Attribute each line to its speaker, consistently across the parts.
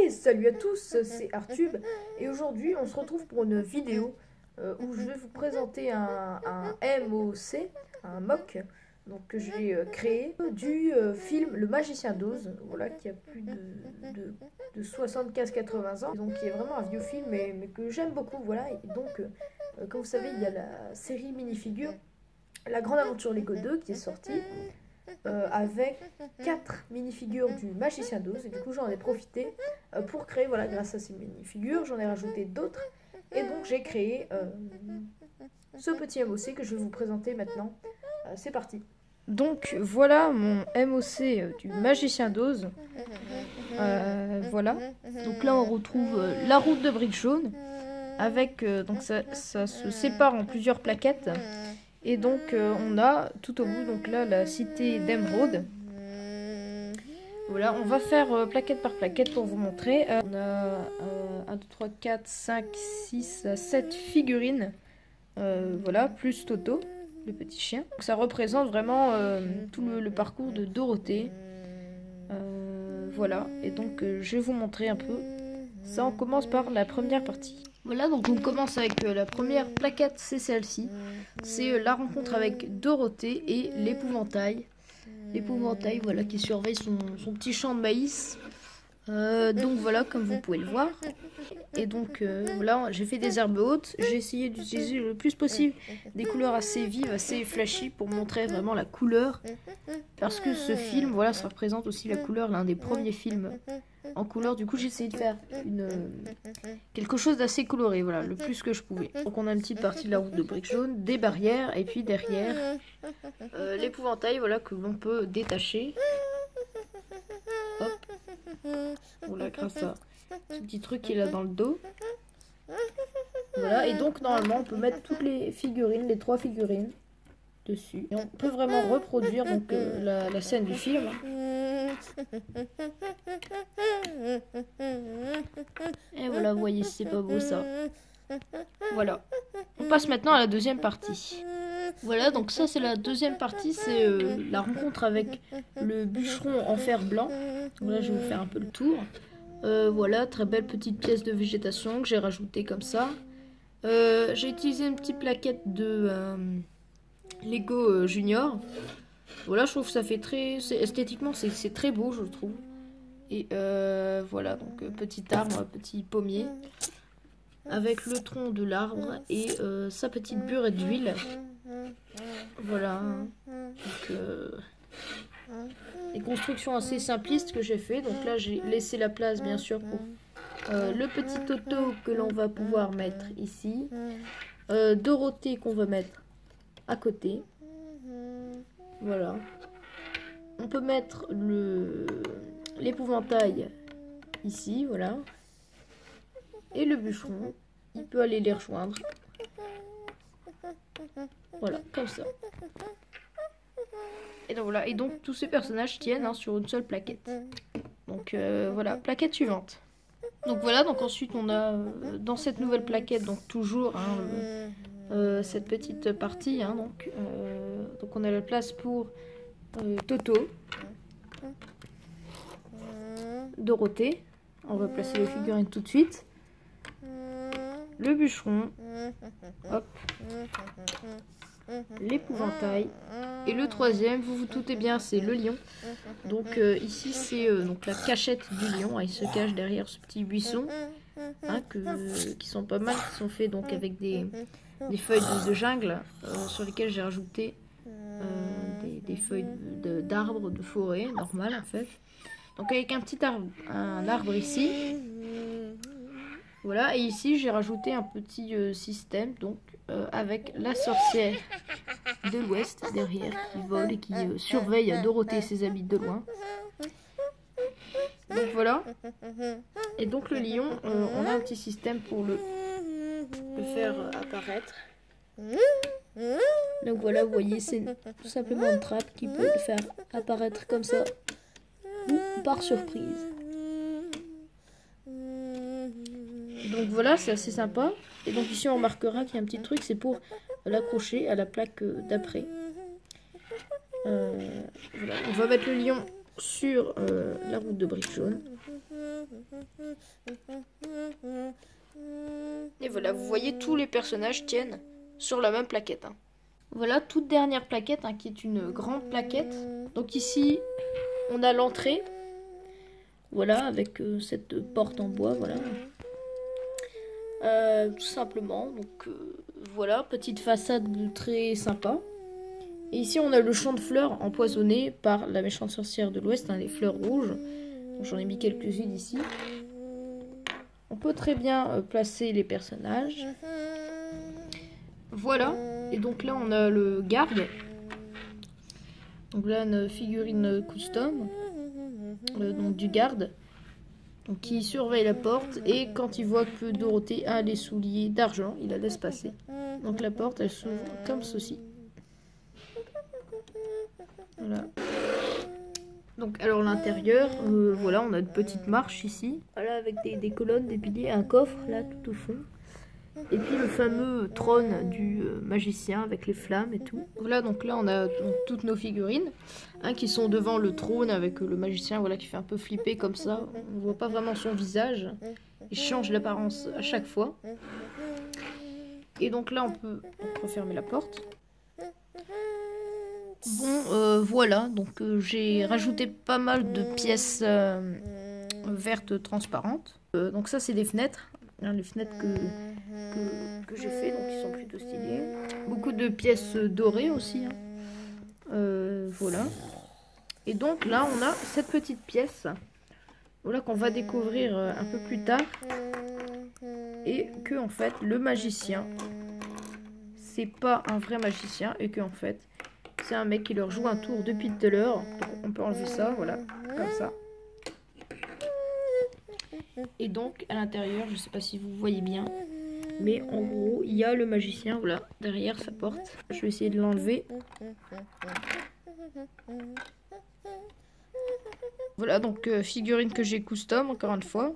Speaker 1: Hey, salut à tous, c'est Artube et aujourd'hui on se retrouve pour une vidéo où je vais vous présenter un MOC, un MOC donc, que j'ai créé du film Le Magicien d'Oz, voilà, qui a plus de 75-80 ans, donc qui est vraiment un vieux film mais que j'aime beaucoup, voilà. Et donc comme vous savez, il y a la série minifigure La Grande Aventure Lego 2 qui est sortie avec 4 minifigures du Magicien d'Oz, et du coup j'en ai profité pour créer, voilà, grâce à ces minifigures j'en ai rajouté d'autres, et donc j'ai créé ce petit MOC que je vais vous présenter maintenant. C'est parti. Donc voilà mon MOC du Magicien d'Oz. Voilà, donc là on retrouve la route de briques jaunes avec donc ça se sépare en plusieurs plaquettes. Et donc on a tout au bout donc là la cité d'Emeraude. Voilà, on va faire plaquette par plaquette pour vous montrer. On a 1, 2, 3, 4, 5, 6, 7 figurines. Voilà, plus Toto, le petit chien. Donc, ça représente vraiment tout le parcours de Dorothée. Voilà, et donc je vais vous montrer un peu. Ça, on commence par la première partie. Voilà, donc on commence avec la première plaquette, c'est celle-ci. C'est la rencontre avec Dorothée et l'épouvantail. L'épouvantail, voilà, qui surveille son petit champ de maïs. Donc voilà, comme vous pouvez le voir. Et donc voilà, j'ai fait des herbes hautes. J'ai essayé d'utiliser le plus possible des couleurs assez vives, assez flashy pour montrer vraiment la couleur. Parce que ce film, voilà, ça représente aussi la couleur, l'un des premiers films en couleur. Du coup j'ai essayé de faire quelque chose d'assez coloré, voilà, le plus que je pouvais. Donc on a une petite partie de la route de briques jaunes, des barrières, et puis derrière l'épouvantail, voilà, que l'on peut détacher. Hop, voilà, grâce à ce petit truc qui est là dans le dos. Voilà, et donc normalement on peut mettre toutes les figurines, les 3 figurines dessus, et on peut vraiment reproduire donc la scène du film. Et voilà, vous voyez, c'est pas beau ça. Voilà. On passe maintenant à la deuxième partie. Voilà, donc ça c'est la deuxième partie, c'est la rencontre avec le bûcheron en fer blanc. Donc là je vais vous faire un peu le tour. Voilà, très belle petite pièce de végétation que j'ai rajoutée comme ça. J'ai utilisé une petite plaquette de Lego Junior. Voilà, je trouve que ça fait très... esthétiquement c'est très beau, je trouve. Et voilà, donc petit arbre, petit pommier avec le tronc de l'arbre et sa petite burette d'huile. Voilà, donc des constructions assez simplistes que j'ai fait. Donc là j'ai laissé la place bien sûr pour le petit Toto que l'on va pouvoir mettre ici, Dorothée qu'on va mettre à côté. Voilà, on peut mettre l'épouvantail ici, voilà. Et le bûcheron, il peut aller les rejoindre. Voilà, comme ça. Et donc voilà, et donc tous ces personnages tiennent sur une seule plaquette. Donc voilà, plaquette suivante. Donc voilà, donc ensuite on a dans cette nouvelle plaquette, donc toujours cette petite partie, donc on a la place pour Toto, Dorothée, on va placer les figurines tout de suite, le bûcheron, hop, l'épouvantail, et le troisième, vous vous doutez bien, c'est le lion. Donc ici c'est donc la cachette du lion, il se cache derrière ce petit buisson, qui sont pas mal, qui sont faits donc avec des feuilles de jungle sur lesquelles j'ai rajouté des feuilles d'arbres de forêt normales en fait. Donc avec un petit arbre, un arbre ici. Voilà, et ici j'ai rajouté un petit système donc avec la sorcière de l'Ouest derrière qui vole et qui surveille Dorothée et ses amis de loin. Donc voilà. Et donc le lion, on a un petit système pour le faire apparaître. Donc voilà, vous voyez, c'est tout simplement une trappe qui peut le faire apparaître comme ça ou par surprise. Donc voilà, c'est assez sympa. Et donc ici on remarquera qu'il y a un petit truc, c'est pour l'accrocher à la plaque d'après. Voilà. On va mettre le lion sur la route de briques jaunes. Et voilà, vous voyez, tous les personnages tiennent sur la même plaquette. Hein. Voilà, toute dernière plaquette, hein, qui est une grande plaquette. Donc ici, on a l'entrée. Voilà, avec cette porte en bois, voilà. Tout simplement, donc voilà, petite façade très sympa. Et ici, on a le champ de fleurs empoisonné par la méchante sorcière de l'Ouest, hein, les fleurs rouges. J'en ai mis quelques-unes ici. On peut très bien placer les personnages. Voilà. Et donc là, on a le garde. Donc là, une figurine custom. Donc du garde. Donc qui surveille la porte. Et quand il voit que Dorothée a les souliers d'argent, il la laisse passer. Donc la porte, elle s'ouvre comme ceci. Voilà. Donc alors l'intérieur, voilà, on a une petite marche ici. Voilà, avec des colonnes, des piliers, un coffre là tout au fond. Et puis le fameux trône du magicien avec les flammes et tout. Voilà, donc là on a donc, toutes nos figurines, hein, qui sont devant le trône avec le magicien, voilà, qui fait un peu flipper comme ça. On voit pas vraiment son visage. Il change d'apparence à chaque fois. Et donc là on peut refermer la porte. Bon, voilà, donc j'ai rajouté pas mal de pièces vertes transparentes. Donc ça c'est des fenêtres, hein, les fenêtres que j'ai fait, donc qui sont plutôt stylées. Beaucoup de pièces dorées aussi, hein. Voilà. Et donc là on a cette petite pièce, voilà, qu'on va découvrir un peu plus tard. Et que en fait le magicien, c'est pas un vrai magicien, et que en fait c'est un mec qui leur joue un tour depuis tout à l'heure. On peut enlever ça, voilà, comme ça. Et donc, à l'intérieur, je sais pas si vous voyez bien, mais en gros, il y a le magicien, voilà, derrière sa porte. Je vais essayer de l'enlever. Voilà, donc figurine que j'ai custom, encore une fois.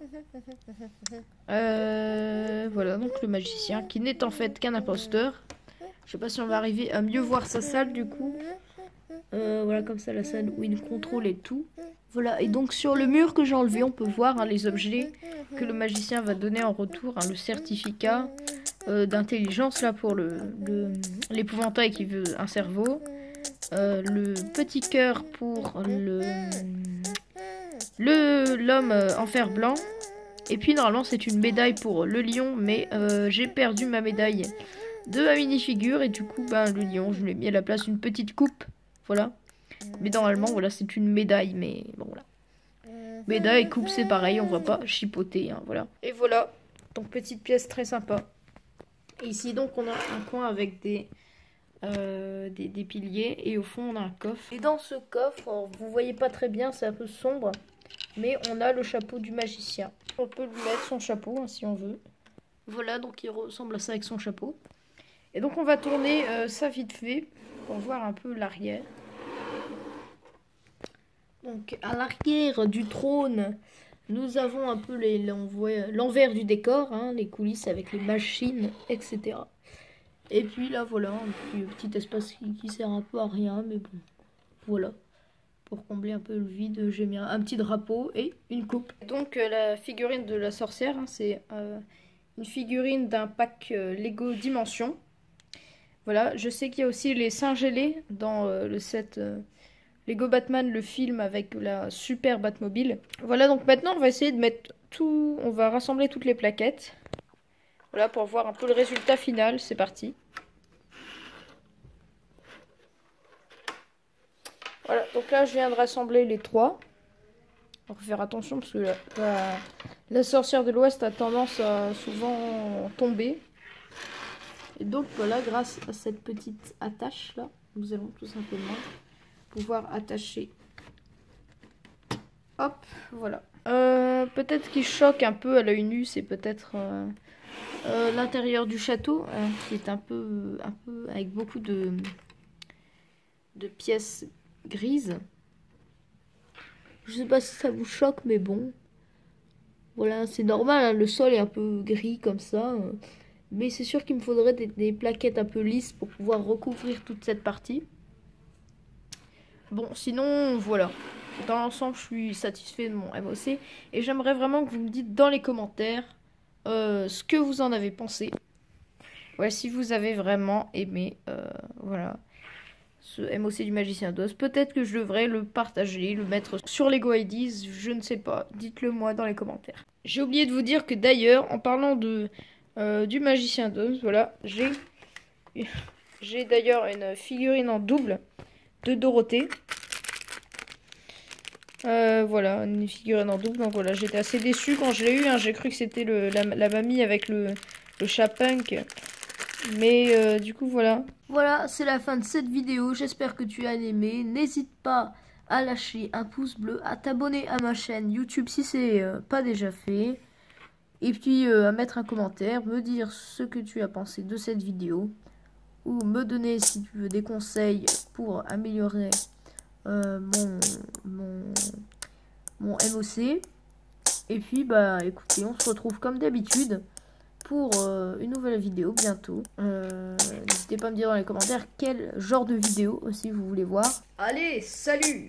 Speaker 1: Voilà, donc le magicien, qui n'est en fait qu'un imposteur. Je sais pas si on va arriver à mieux voir sa salle du coup. Voilà, comme ça, la salle où il contrôle et tout. Voilà, et donc sur le mur que j'ai enlevé, on peut voir, hein, les objets que le magicien va donner en retour. Hein, le certificat d'intelligence là pour l'épouvantail qui veut un cerveau. Le petit cœur pour l'homme en fer blanc. Et puis normalement c'est une médaille pour le lion, mais j'ai perdu ma médaille de ma minifigure et du coup le lion, je lui ai mis à la place une petite coupe, voilà. Mais normalement voilà, c'est une médaille, mais bon voilà. Médaille et coupe c'est pareil, on va pas chipoter, hein, voilà. Et voilà, donc petite pièce très sympa. Et ici donc on a un coin avec des piliers et au fond on a un coffre. Et dans ce coffre, alors, vous voyez pas très bien, c'est un peu sombre, mais on a le chapeau du magicien. On peut lui mettre son chapeau, hein, si on veut. Voilà, donc il ressemble à ça avec son chapeau. Et donc on va tourner ça vite fait pour voir un peu l'arrière. Donc à l'arrière du trône, nous avons un peu l'envers du décor, hein, les coulisses avec les machines, etc. Et puis là voilà, un petit espace qui sert un peu à rien, mais bon, voilà. Pour combler un peu le vide, j'ai mis un petit drapeau et une coupe. Donc la figurine de la sorcière, hein, c'est une figurine d'un pack Lego Dimension. Voilà, je sais qu'il y a aussi les singes ailés dans le set Lego Batman, le film avec la super Batmobile. Voilà, donc maintenant on va essayer de mettre tout, on va rassembler toutes les plaquettes. Voilà, pour voir un peu le résultat final, c'est parti. Voilà, donc là je viens de rassembler les trois. Il faut faire attention parce que la sorcière de l'Ouest a tendance à souvent tomber. Et donc voilà, grâce à cette petite attache là, nous allons tout simplement pouvoir attacher. Hop, voilà. Peut-être qu'il choque un peu à l'œil nu, c'est peut-être l'intérieur du château, qui est un peu avec beaucoup de pièces grises. Je sais pas si ça vous choque, mais bon. Voilà, c'est normal, hein, le sol est un peu gris comme ça. Mais c'est sûr qu'il me faudrait des plaquettes un peu lisses pour pouvoir recouvrir toute cette partie. Bon, sinon, voilà. dans l'ensemble, je suis satisfait de mon MOC. Et j'aimerais vraiment que vous me dites dans les commentaires ce que vous en avez pensé. Voilà, si vous avez vraiment aimé, voilà, ce MOC du Magicien d'Oz. Peut-être que je devrais le partager, le mettre sur Lego IDs, je ne sais pas. Dites-le moi dans les commentaires. J'ai oublié de vous dire que d'ailleurs, en parlant du Magicien d'Oz, voilà, j'ai d'ailleurs une figurine en double de Dorothée. Voilà, une figurine en double. Donc voilà, j'étais assez déçue quand je l'ai eu. Hein. J'ai cru que c'était la mamie avec le chat punk. Mais du coup, voilà. Voilà, c'est la fin de cette vidéo. J'espère que tu as aimé. N'hésite pas à lâcher un pouce bleu, à t'abonner à ma chaîne YouTube si c'est pas déjà fait. Et puis à mettre un commentaire, me dire ce que tu as pensé de cette vidéo. Ou me donner, si tu veux, des conseils pour améliorer mon MOC. Et puis, bah écoutez, on se retrouve comme d'habitude pour une nouvelle vidéo bientôt. N'hésitez pas à me dire dans les commentaires quel genre de vidéo aussi vous voulez voir. Allez, salut!